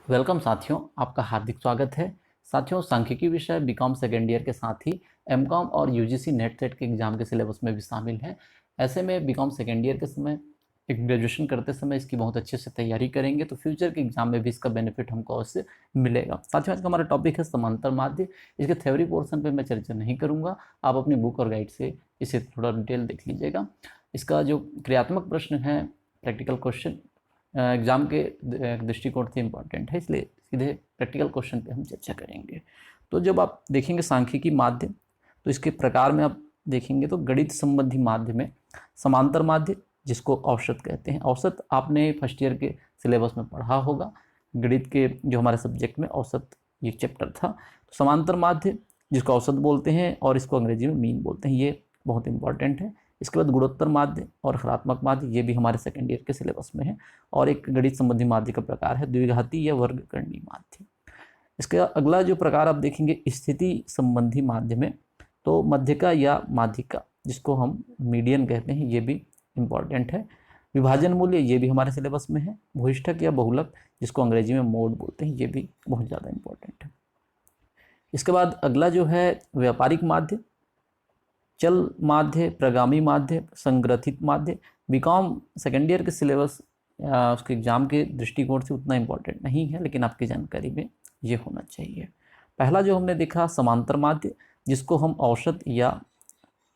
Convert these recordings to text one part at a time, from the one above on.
Welcome साथियों, आपका हार्दिक स्वागत है। साथियों, सांख्यिकी विषय बीकॉम सेकेंड ईयर के साथ ही एमकॉम और यूजीसी नेट सेट के एग्जाम के सिलेबस में भी शामिल है। ऐसे में बीकॉम सेकेंड ईयर के समय एक ग्रेजुएशन करते समय इसकी बहुत अच्छे से तैयारी करेंगे तो फ्यूचर के एग्जाम में भी इसका बेनिफिट हमको उससे मिलेगा। साथियों, आज का हमारा टॉपिक है समांतर माध्य। इसके थ्योरी पोर्शन पे मैं चर्चा नहीं करूँगा, आप अपनी बुक और गाइड से इसे थोड़ा डिटेल देख लीजिएगा। इसका जो क्रियात्मक प्रश्न है, प्रैक्टिकल क्वेश्चन, एग्जाम के दृष्टिकोण से इम्पॉर्टेंट है, इसलिए सीधे प्रैक्टिकल क्वेश्चन पे हम चर्चा करेंगे। तो जब आप देखेंगे सांख्यिकी माध्य, तो इसके प्रकार में आप देखेंगे तो गणित संबंधी माध्य में समांतर माध्य, जिसको औसत कहते हैं। औसत आपने फर्स्ट ईयर के सिलेबस में पढ़ा होगा, गणित के जो हमारे सब्जेक्ट में औसत ये चैप्टर था। तो समांतर माध्य जिसको औसत बोलते हैं और इसको अंग्रेजी में मीन बोलते हैं, ये बहुत इंपॉर्टेंट है। इसके बाद गुणोत्तर माध्य और हरात्मक माध्य, ये भी हमारे सेकेंड ईयर के सिलेबस में है। और एक गणित संबंधी माध्य का प्रकार है द्विघाती या वर्गकर्णी माध्य। इसका अगला जो प्रकार आप देखेंगे स्थिति संबंधी माध्य में, तो मध्यका या माध्यिका, जिसको हम मीडियन कहते हैं, ये भी इम्पॉर्टेंट है। विभाजन मूल्य, ये भी हमारे सिलेबस में है। भूयिष्ठक या बहुलक, जिसको अंग्रेजी में मोड बोलते हैं, ये भी बहुत ज़्यादा इम्पॉर्टेंट है। इसके बाद अगला जो है व्यापारिक माध्य, चल माध्य, प्रगामी माध्य, संग्रथित माध्य। बीकॉम सेकेंड ईयर के सिलेबस उसके एग्जाम के दृष्टिकोण से उतना इम्पोर्टेंट नहीं है, लेकिन आपकी जानकारी में ये होना चाहिए। पहला जो हमने देखा समांतर माध्य, जिसको हम औसत या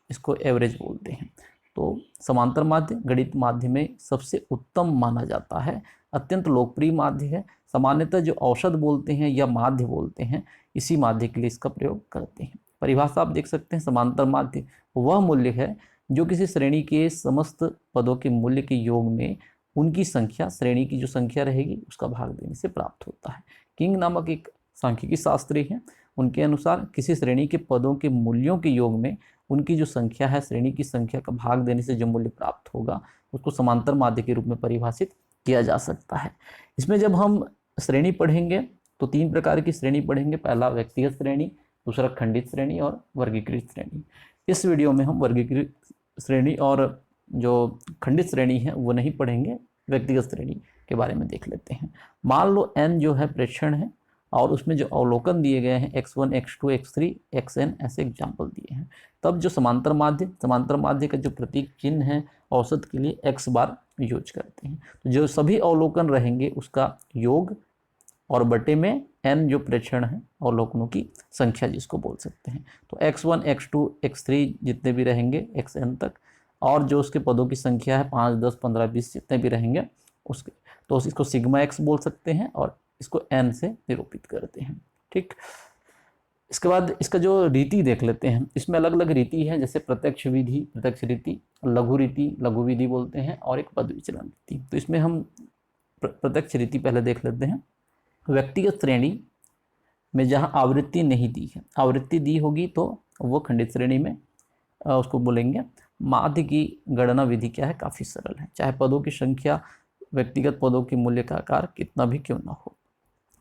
इसको एवरेज बोलते हैं। तो समांतर माध्य गणित माध्य में सबसे उत्तम माना जाता है, अत्यंत लोकप्रिय माध्य है। सामान्यतः जो औसत बोलते हैं या माध्य बोलते हैं, इसी माध्य के लिए इसका प्रयोग करते हैं। परिभाषा आप देख सकते हैं, समांतर माध्य वह मूल्य है जो किसी श्रेणी के समस्त पदों के मूल्य के योग में उनकी संख्या, श्रेणी की जो संख्या रहेगी उसका भाग देने से प्राप्त होता है। किंग नामक एक सांख्यिकी शास्त्री हैं, उनके अनुसार किसी श्रेणी के पदों के मूल्यों के योग में उनकी जो संख्या है, श्रेणी की संख्या का भाग देने से जो मूल्य प्राप्त होगा उसको समांतर माध्य के रूप में परिभाषित किया जा सकता है। इसमें जब हम श्रेणी पढ़ेंगे तो तीन प्रकार की श्रेणी पढ़ेंगे। पहला व्यक्तिगत श्रेणी, दूसरा खंडित श्रेणी और वर्गीकृत श्रेणी। इस वीडियो में हम वर्गीकृत श्रेणी और जो खंडित श्रेणी है वो नहीं पढ़ेंगे, व्यक्तिगत श्रेणी के बारे में देख लेते हैं। मान लो n जो है प्रेक्षण है और उसमें जो अवलोकन दिए गए हैं x1, x2, x3, xn, ऐसे एग्जाम्पल दिए हैं। तब जो समांतर माध्य का जो प्रतीक चिन्ह है औसत के लिए x बार यूज करते हैं। तो जो सभी अवलोकन रहेंगे उसका योग और बटे में n जो प्रेक्षण है अवलोकनों की संख्या जिसको बोल सकते हैं। तो x1, x2, x3 जितने भी रहेंगे xn तक, और जो उसके पदों की संख्या है 5, 10, 15, 20 जितने भी रहेंगे उसके, तो इसको सिग्मा x बोल सकते हैं और इसको n से निरूपित करते हैं। ठीक, इसके बाद इसका जो रीति देख लेते हैं। इसमें अलग अलग रीति है, जैसे प्रत्यक्ष विधि, प्रत्यक्ष रीति, लघु रीति, लघु विधि बोलते हैं, और एक पद विचलन रीति। तो इसमें हम प्रत्यक्ष रीति पहले देख लेते हैं। व्यक्तिगत श्रेणी में जहाँ आवृत्ति नहीं दी है, आवृत्ति दी होगी तो वो खंडित श्रेणी में उसको बोलेंगे। माध्य की गणना विधि क्या है, काफ़ी सरल है, चाहे पदों की संख्या, व्यक्तिगत पदों के मूल्य का आकार कितना भी क्यों ना हो।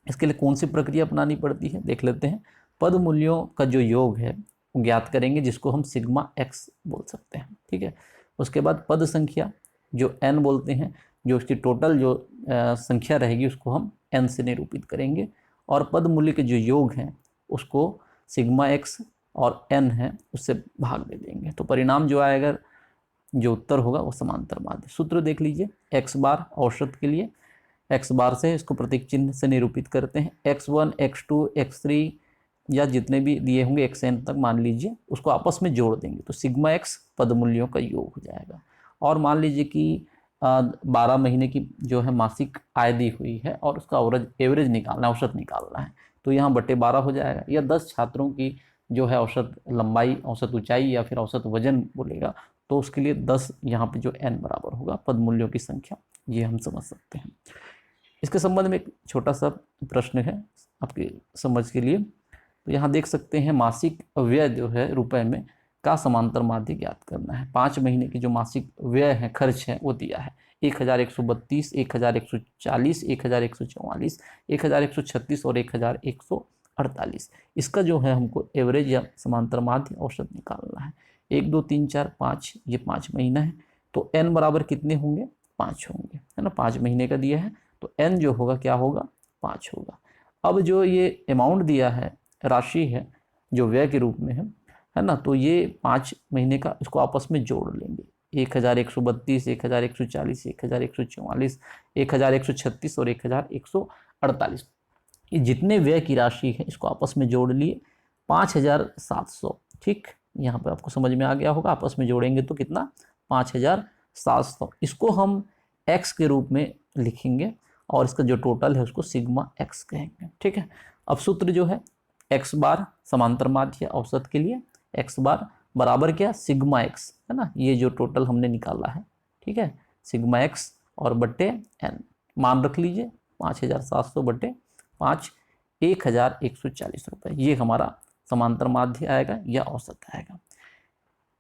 इसके लिए कौन सी प्रक्रिया अपनानी पड़ती है देख लेते हैं। पद मूल्यों का जो योग है वो ज्ञात करेंगे, जिसको हम सिग्मा x बोल सकते हैं। ठीक है, उसके बाद पद संख्या जो n बोलते हैं, जो उसकी टोटल जो संख्या रहेगी उसको हम n से निरूपित करेंगे, और पद मूल्य के जो योग हैं उसको सिग्मा x और n है उससे भाग दे देंगे। तो परिणाम जो आएगा, जो उत्तर होगा वो समांतर माध्य। सूत्र देख लीजिए, x बार औसत के लिए x बार से इसको प्रतीक चिन्ह से निरूपित करते हैं। x1, x2, x3 या जितने भी दिए होंगे xn तक मान लीजिए, उसको आपस में जोड़ देंगे तो सिग्मा x पद मूल्यों का योग हो जाएगा। और मान लीजिए कि 12 महीने की जो है मासिक आय दी हुई है और उसका एवरेज निकालना है, औसत निकालना है, तो यहाँ बटे 12 हो जाएगा। या 10 छात्रों की जो है औसत लंबाई, औसत ऊंचाई या फिर औसत वजन बोलेगा, तो उसके लिए 10 यहाँ पे जो n बराबर होगा पद मूल्यों की संख्या, ये हम समझ सकते हैं। इसके संबंध में एक छोटा सा प्रश्न है आपकी समझ के लिए। तो यहाँ देख सकते हैं मासिक व्यय जो है रुपए में का समांतर माध्य ज्ञात करना है। 5 महीने की जो मासिक व्यय है, खर्च है, वो दिया है 1132, 1140, 1144, 1136 और 1148। इसका जो है हमको एवरेज या समांतर माध्य औसत निकालना है। 1, 2, 3, 4, 5, ये 5 महीना है, तो n बराबर कितने होंगे, 5 होंगे, है ना। 5 महीने का दिया है तो n जो होगा क्या होगा, 5 होगा। अब जो ये अमाउंट दिया है, राशि है जो व्यय के रूप में है ना, तो ये 5 महीने का इसको आपस में जोड़ लेंगे। 1132, 1140, 1144, 1136 और 1148, ये जितने व्यय की राशि है इसको आपस में जोड़ लिए 5700। ठीक, यहाँ पर आपको समझ में आ गया होगा, आपस में जोड़ेंगे तो कितना 5700। इसको हम x के रूप में लिखेंगे और इसका जो टोटल है उसको सिग्मा x कहेंगे। ठीक है, अब सूत्र जो है x बार समांतर माध्य औसत के लिए x बार बराबर क्या, सिग्मा x, है ना, ये जो टोटल हमने निकाला है। ठीक है, सिग्मा x और बट्टे n, मान रख लीजिए 5700 बट्टे 5, 1140 रुपये, ये हमारा समांतर माध्य आएगा या औसत आएगा।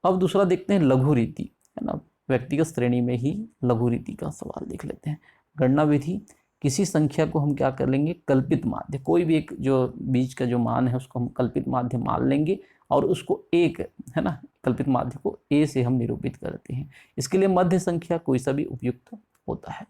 अब दूसरा देखते हैं लघु रीति, है ना, व्यक्तिगत श्रेणी में ही लघु रीति का सवाल देख लेते हैं। गणना विधि, किसी संख्या को हम क्या कर लेंगे, कल्पित माध्य, कोई भी एक जो बीच का जो मान है उसको हम कल्पित माध्य मान लेंगे और उसको एक, है ना, कल्पित माध्य को a से हम निरूपित करते हैं। इसके लिए मध्य संख्या कोई सा भी उपयुक्त होता है।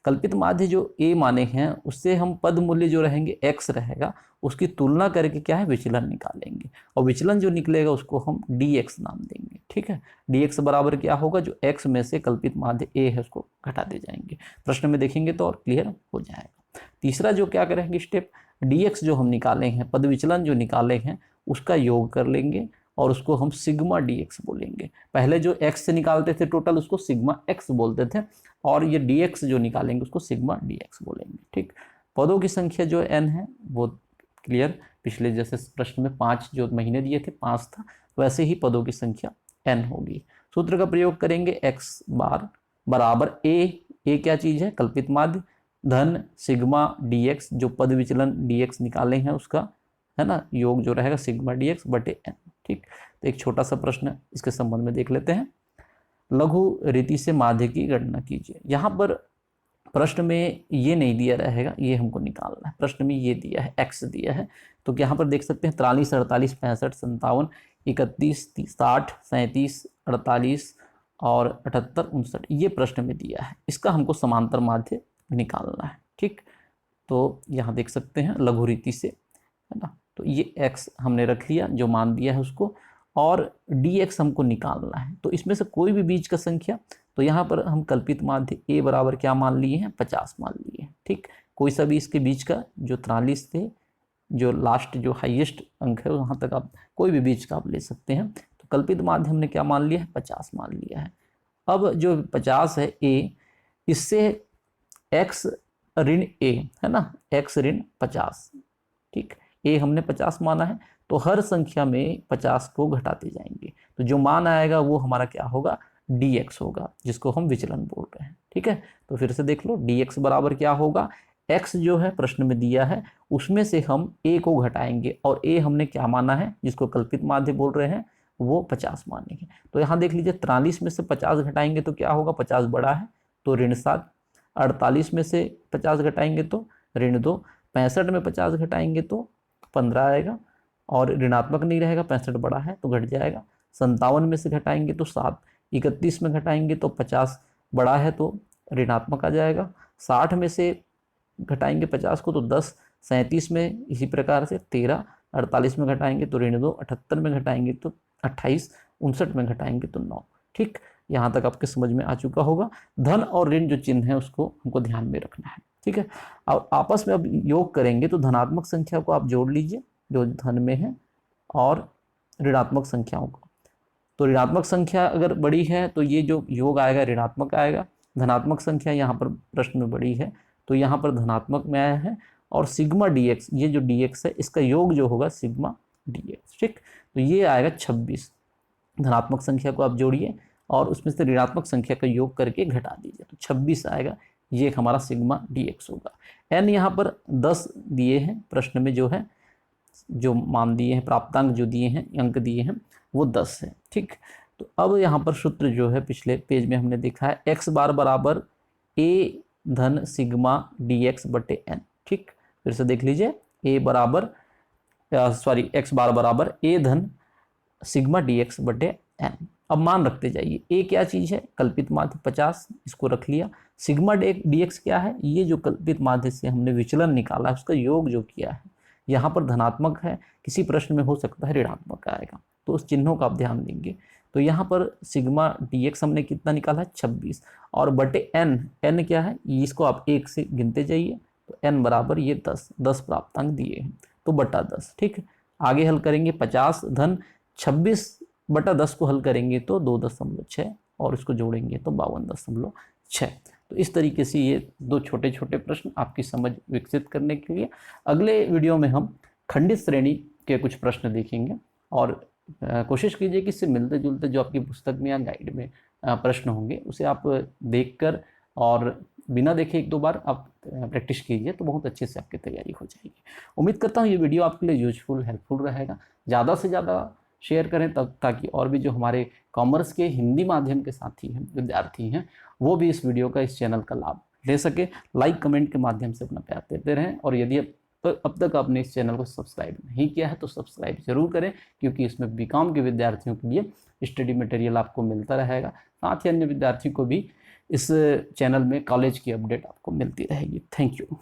कल्पित माध्य जो a माने हैं उससे हम पद मूल्य जो रहेंगे x रहेगा, उसकी तुलना करके क्या है, विचलन निकालेंगे और विचलन जो निकलेगा उसको हम dx नाम देंगे। ठीक है, dx बराबर क्या होगा, जो x में से कल्पित माध्य a है उसको घटा दे जाएंगे। प्रश्न में देखेंगे तो और क्लियर हो जाएगा। तीसरा जो क्या करेंगे स्टेप, dx जो हम निकाले हैं, पद विचलन जो निकाले हैं उसका योग कर लेंगे और उसको हम सिग्मा dx बोलेंगे। पहले जो x से निकालते थे टोटल उसको सिग्मा x बोलते थे और ये dx जो निकालेंगे उसको सिग्मा dx बोलेंगे। ठीक, पदों की संख्या जो n है वो क्लियर, पिछले जैसे प्रश्न में 5 जो महीने दिए थे 5 था, वैसे ही पदों की संख्या n होगी। सूत्र का प्रयोग करेंगे, x बार बराबर a क्या चीज है, कल्पित माध्य, धन सिग्मा dx, जो पद विचलन dx निकाले हैं उसका, है ना, योग जो रहेगा सिग्मा dx बटे n। ठीक, तो एक छोटा सा प्रश्न इसके संबंध में देख लेते हैं। लघु रीति से माध्य की गणना कीजिए। यहाँ पर प्रश्न में ये नहीं दिया रहेगा, ये हमको निकालना है। प्रश्न में ये दिया है, x दिया है, तो यहाँ पर देख सकते हैं 43, 48, 65, 57, 31, 60, 37, 48 और 78, 59, ये प्रश्न में दिया है। इसका हमको समांतर माध्य निकालना है। ठीक, तो यहाँ देख सकते हैं लघु रीति से, है ना, तो ये x हमने रख लिया जो मान दिया है उसको, और dx हमको निकालना है। तो इसमें से कोई भी बीच का संख्या, तो यहाँ पर हम कल्पित माध्य a बराबर क्या मान लिए हैं, 50 मान लिए हैं। ठीक, कोई सा भी इसके बीच का जो 43 थे, जो लास्ट जो हाईएस्ट अंक है वहाँ तक आप कोई भी बीच का आप ले सकते हैं। तो कल्पित माध्य हमने क्या मान लिया है, 50 मान लिया है। अब जो 50 है a, इससे x ऋण a, है ना, x ऋण 50। ठीक, a हमने 50 माना है, तो हर संख्या में 50 को घटाते जाएंगे, तो जो मान आएगा वो हमारा क्या होगा, dx होगा, जिसको हम विचलन बोल रहे हैं। ठीक है, तो फिर से देख लो, dx बराबर क्या होगा, x जो है प्रश्न में दिया है उसमें से हम a को घटाएंगे और a हमने क्या माना है, जिसको कल्पित माध्य बोल रहे हैं, वो 50 मानेंगे। तो यहाँ देख लीजिए 43 में से 50 घटाएंगे तो क्या होगा, 50 बड़ा है तो ऋण 7, 48 में से 50 घटाएंगे तो ऋण 2, 65 में 50 घटाएंगे तो 15 आएगा और ऋणात्मक नहीं रहेगा, 65 बड़ा है तो घट जाएगा। 57 में से घटाएंगे तो 7, 31 में घटाएंगे तो 50 बड़ा है तो ऋणात्मक आ जाएगा। 60 में से घटाएंगे 50 को तो 10, 37 में इसी प्रकार से 13, 48 में घटाएंगे तो ऋण 2, 78 में घटाएंगे तो 28, 59 में घटाएंगे तो 9। ठीक, यहाँ तक आपके समझ में आ चुका होगा। धन और ऋण जो चिन्ह है उसको हमको ध्यान में रखना है। ठीक है, और आपस में अब योग करेंगे तो धनात्मक संख्या को आप जोड़ लीजिए जो धन में है और ऋणात्मक संख्याओं को। तो ऋणात्मक संख्या अगर बड़ी है तो ये जो योग आएगा ऋणात्मक आएगा, धनात्मक संख्या यहाँ पर प्रश्न में बड़ी है तो यहाँ पर धनात्मक में आया है, और सिग्मा dx, ये जो dx है इसका योग जो होगा सिग्मा dx। ठीक, तो ये आएगा 26। धनात्मक संख्या को आप जोड़िए और उसमें से ऋणात्मक संख्या का योग करके घटा दीजिए तो 26 आएगा, ये हमारा सिग्मा dx होगा। n यहाँ पर 10 दिए हैं प्रश्न में, जो है जो मान दिए हैं, प्राप्तांक जो दिए हैं, अंक दिए हैं वो 10 है। ठीक, तो अब यहाँ पर सूत्र जो है पिछले पेज में हमने देखा है, x बार बराबर a धन सिग्मा dx बटे n। ठीक, फिर से देख लीजिए, a बराबर x बार बराबर a धन सिग्मा dx बटे n। अब मान रखते जाइए, ए क्या चीज़ है, कल्पित माध्य 50, इसको रख लिया। सिग्मा डी एक्स क्या है, ये जो कल्पित माध्य से हमने विचलन निकाला है उसका योग जो किया है, यहाँ पर धनात्मक है, किसी प्रश्न में हो सकता है ऋणात्मक आएगा, तो उस चिन्हों का आप ध्यान देंगे। तो यहाँ पर सिग्मा डी एक्स हमने कितना निकाला है 26, और बटे एन, एन क्या है, इसको आप 1 से गिनते जाइए, तो एन बराबर ये 10 प्राप्तांक दिए हैं, तो बटा 10। ठीक है, आगे हल करेंगे 50 धन 26 बटा 10 को हल करेंगे तो 2.6 और इसको जोड़ेंगे तो 52.6। तो इस तरीके से ये दो छोटे छोटे प्रश्न आपकी समझ विकसित करने के लिए। अगले वीडियो में हम खंडित श्रेणी के कुछ प्रश्न देखेंगे, और कोशिश कीजिए कि इससे मिलते जुलते जो आपकी पुस्तक में या गाइड में प्रश्न होंगे उसे आप देखकर और बिना देखे 1-2 बार आप प्रैक्टिस कीजिए, तो बहुत अच्छे से आपकी तैयारी हो जाएगी। उम्मीद करता हूँ ये वीडियो आपके लिए यूजफुल हेल्पफुल रहेगा। ज़्यादा से ज़्यादा शेयर करें तब, ताकि और भी जो हमारे कॉमर्स के हिंदी माध्यम के साथी हैं, विद्यार्थी हैं, वो भी इस वीडियो का, इस चैनल का लाभ ले सके। लाइक कमेंट के माध्यम से अपना प्यार देते रहें, और यदि अब तक आपने इस चैनल को सब्सक्राइब नहीं किया है तो सब्सक्राइब जरूर करें, क्योंकि इसमें बीकॉम के विद्यार्थियों के लिए स्टडी मटेरियल आपको मिलता रहेगा। साथ ही अन्य विद्यार्थियों को भी इस चैनल में कॉलेज की अपडेट आपको मिलती रहेगी। Thank you.